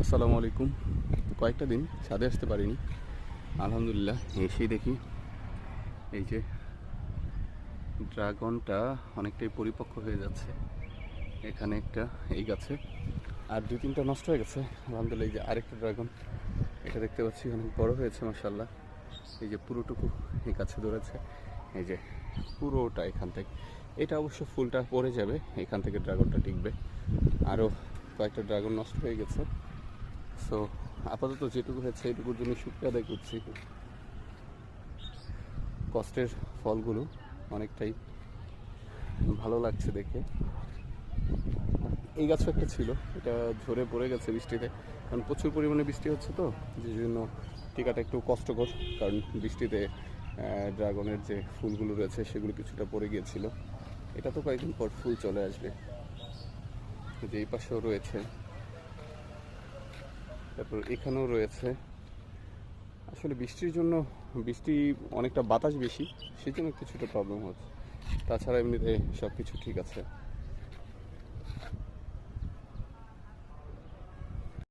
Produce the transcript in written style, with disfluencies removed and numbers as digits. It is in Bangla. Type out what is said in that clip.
আসসালামু আলাইকুম। কয়েকটা দিন ছাদে আসতে পারিনি, আলহামদুলিল্লাহ এসেই দেখি এই যে ড্রাগনটা অনেকটাই পরিপক্ক হয়ে যাচ্ছে। এখানে একটা এই গাছে আর দুই তিনটা নষ্ট হয়ে গেছে, আলহামদুলিল্লাহ। এই যে আরেকটা ড্রাগন, এটা দেখতে পাচ্ছি অনেক বড় হয়েছে মাশাআল্লাহ। এই যে পুরোটুকু এই গাছে ধরেছে, এই যে পুরোটা এখান থেকে। এটা অবশ্য ফুলটা পড়ে যাবে, এখান থেকে ড্রাগনটা টিকবে। আরও কয়েকটা ড্রাগন নষ্ট হয়ে গেছে। সো আপাতত যেটুকু হয়েছে এইটুকুর জন্য শুক্রিয়া আদায় করছি। কষ্টের ফলগুলো অনেকটাই ভালো লাগছে দেখে। এই গাছও একটা ছিল, এটা ঝরে পড়ে গেছে বৃষ্টিতে, কারণ প্রচুর পরিমাণে বৃষ্টি হচ্ছে তো, যে জন্য টিকাটা একটু কষ্টকর। কারণ বৃষ্টিতে ড্রাগনের যে ফুলগুলো রয়েছে সেগুলো কিছুটা পড়ে গিয়েছিল। এটা তো কয়েকদিন পর ফুল চলে আসবে। যে এই পাশেও রয়েছে, তারপর এখানেও রয়েছে। আসলে বৃষ্টির জন্য, বৃষ্টি অনেকটা বাতাস বেশি, সেই জন্য কিছুটা প্রবলেম হচ্ছে। তাছাড়া এমনিতে সব কিছু ঠিক আছে।